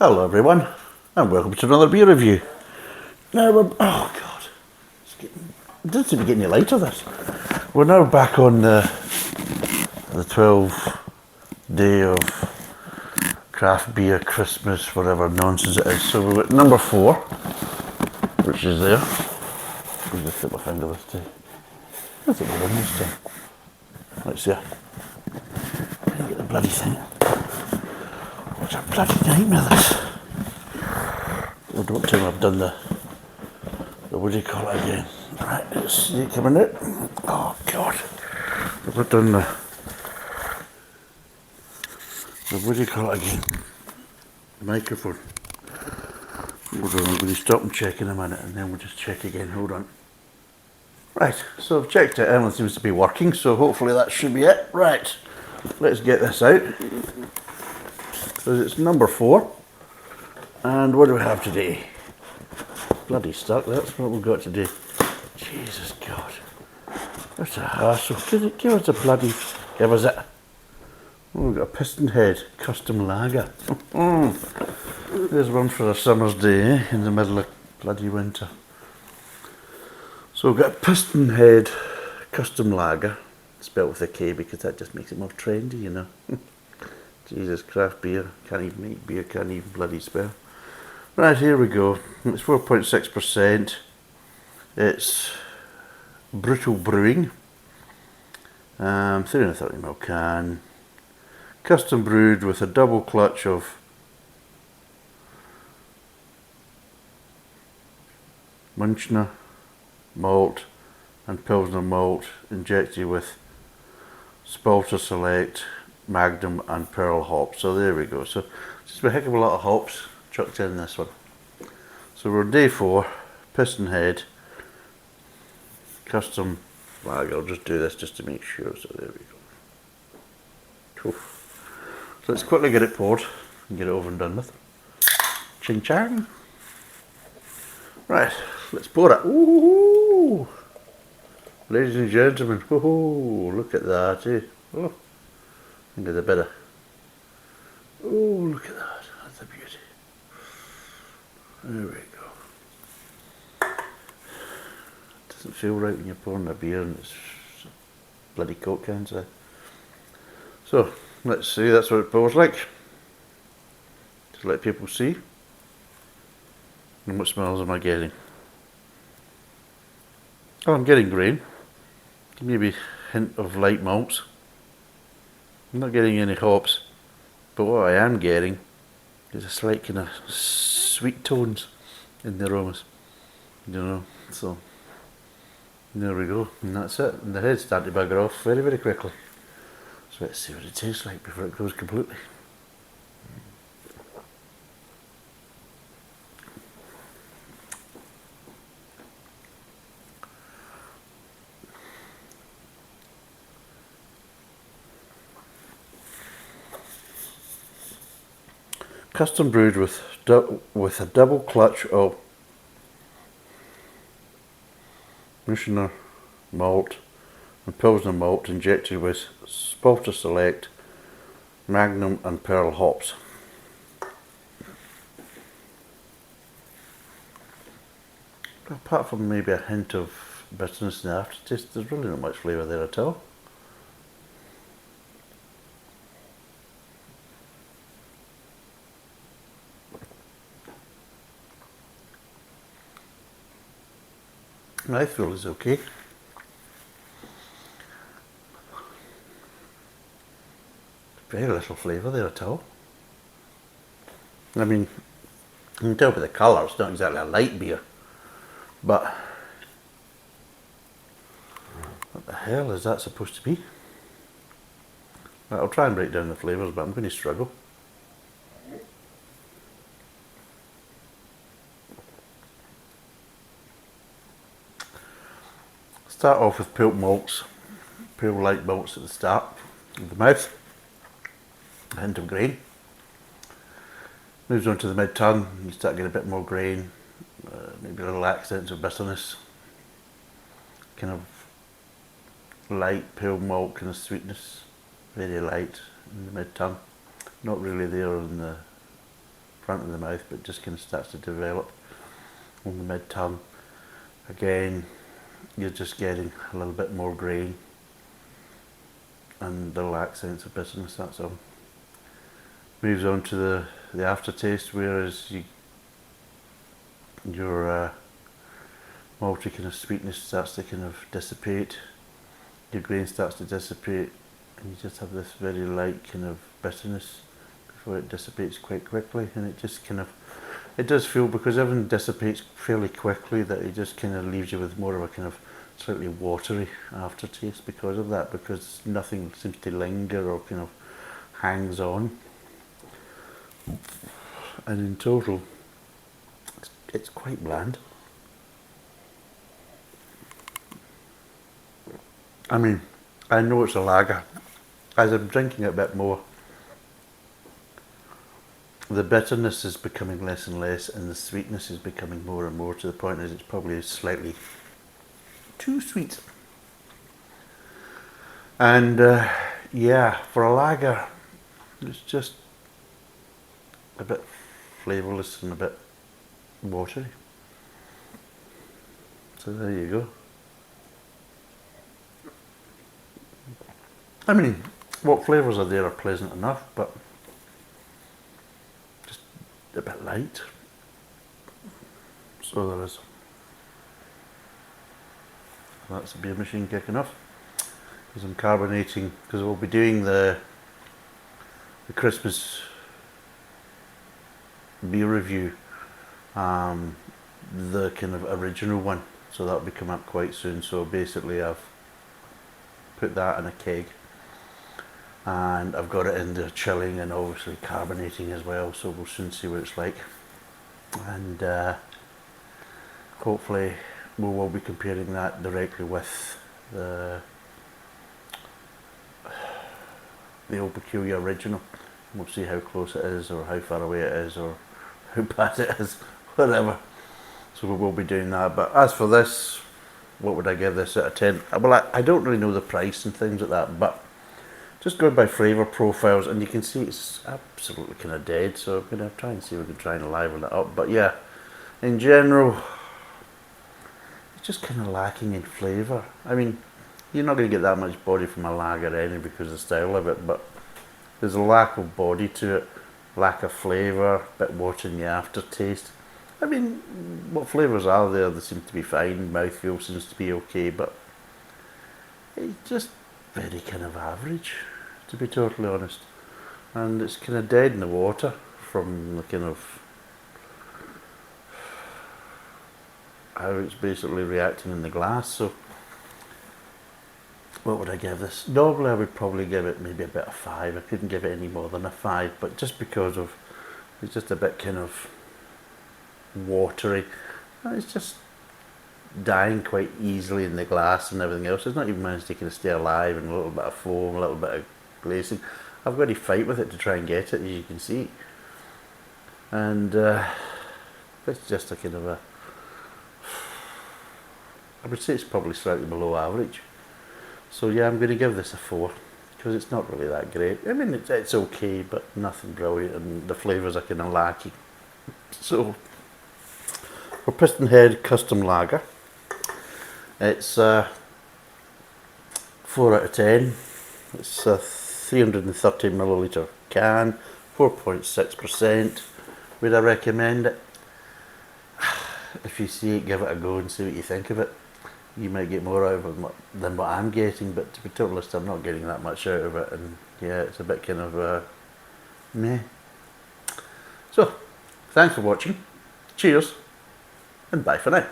Hello everyone, and welcome to another beer review. Now we're, oh god, it doesn't seem to get any lighter this. We're now back on the 12th day of craft beer, Christmas, whatever nonsense it is. So we've got number 4, which is there. Let me just flip my finger this time. Where's it going this time? Let's see. I didn't get the bloody thing. What's a bloody nightmare this? Oh, don't tell me I've done the what do you call it again? Right, let's see it coming out. Oh god. I've done the what do you call it again? Microphone. Hold on, I'm going to stop and check in a minute and then we'll just check again. Hold on. Right, so I've checked it, everything seems to be working, so hopefully that should be it. Right, let's get this out. So it's number 4. And what do we have today? Bloody stuck, that's what we've got today. Jesus God. That's a hassle. Give us a bloody... Give us it. Oh, we've got a Pistonhead Kustom lager. There's one for a summer's day, in the middle of bloody winter. So we've got a Pistonhead Kustom lager, spelled with a K because that just makes it more trendy, you know. Jesus, craft beer, can't even make beer, can't even bloody spell. Right, here we go. It's 4.6%. It's Brutal Brewing. 330ml can. Custom brewed with a double clutch of Münchner malt and Pilsner malt, injected with Spalter Select, Magnum and Pearl hops. So there we go. So just a heck of a lot of hops chucked in this one. So we're on day 4, Pistonhead Kustom lager. I'll just do this just to make sure. So there we go. Cool. So let's quickly get it poured and get it over and done with. Ching chang. Right, let's pour it. Ooh, ladies and gentlemen, oh, look at that, eh? Oh, think of the bit of. Oh, look at that. That's a beauty. There we go. Doesn't feel right when you're pouring a beer and it's bloody Coke cans there. So, let's see, that's what it pours like. Just let people see. And what smells am I getting? Oh, I'm getting grain. Maybe a hint of light malts. I'm not getting any hops. But what I am getting is a slight kind of sweet tones in the aromas. You know, so there we go. And that's it. And the head's starting to bugger off very, very quickly. So let's see what it tastes like before it goes completely. Custom brewed with a double clutch of Münchner malt and Pilsner malt, injected with Spalter Select, Magnum and Pearl hops. Apart from maybe a hint of bitterness in the aftertaste, there's really not much flavour there at all. I feel it's okay. Very little flavour there at all. I mean, you can tell by the colour, it's not exactly a light beer. But what the hell is that supposed to be? Right, I'll try and break down the flavours, but I'm going to struggle. Start off with pale malts, pale light malts at the start of the mouth, a hint of grain. Moves on to the mid-tongue, you start getting a bit more grain, maybe a little accents of bitterness, kind of light pale malt kind of sweetness, very light in the mid-tongue, not really there in the front of the mouth, but just kind of starts to develop on the mid-tongue. Again, you're just getting a little bit more grain and the little accents of bitterness, that's all. Moves on to the aftertaste, whereas your malty kind of sweetness starts to kind of dissipate, your grain starts to dissipate, and you just have this very light kind of bitterness before it dissipates quite quickly. And it just kind of, it does feel, because everything dissipates fairly quickly, that it just kind of leaves you with more of a kind of slightly watery aftertaste because of that, because nothing seems to linger or kind of hangs on. And in total, it's quite bland. I mean, I know it's a lager. As I'm drinking it a bit more, the bitterness is becoming less and less, and the sweetness is becoming more and more, to the point that it's probably slightly too sweet. And yeah, for a lager, it's just a bit flavourless and a bit watery. So there you go. I mean, what flavours are there are pleasant enough, but just a bit light. So there is. That's the beer machine kicking off, because I'm carbonating, because we'll be doing the Christmas beer review, the kind of original one, so that'll be coming up quite soon. So basically I've put that in a keg, and I've got it in there chilling and obviously carbonating as well, so we'll soon see what it's like. And hopefully we will be comparing that directly with the Old Peculiar original. We'll see how close it is, or how far away it is, or how bad it is, whatever. So we will be doing that. But as for this, what would I give this out of 10? Well, I don't really know the price and things like that, but just going by flavour profiles, and you can see it's absolutely kind of dead, so I'm going to try and see if we can try and liven it up. But yeah, in general, it's just kind of lacking in flavour. I mean, you're not going to get that much body from a lager anyway because of the style of it, but there's a lack of body to it, lack of flavour, bit watery in the aftertaste. I mean, what flavours are there? They seem to be fine, mouthfeel seems to be okay, but it's just very kind of average, to be totally honest. And it's kind of dead in the water from the kind of how it's basically reacting in the glass. So what would I give this? Normally I would probably give it maybe a bit of 5. I couldn't give it any more than a 5, but just because of it's just a bit kind of watery, and it's just dying quite easily in the glass and everything else. It's not even managed to kind of stay alive, and a little bit of foam, a little bit of glazing. I've got to fight with it to try and get it, as you can see. And it's just a kind of a, I would say it's probably slightly below average. So yeah, I'm going to give this a 4, because it's not really that great. I mean, it's okay, but nothing brilliant, and the flavours are kind of lacking. So for Pistonhead Kustom Lager, it's 4 out of 10. It's a 330 milliliter can, 4.6%. Would I recommend it? If you see it, give it a go and see what you think of it. You might get more out of it than what I'm getting, but to be totally honest, I'm not getting that much out of it, and yeah, it's a bit kind of meh. So, thanks for watching, cheers, and bye for now.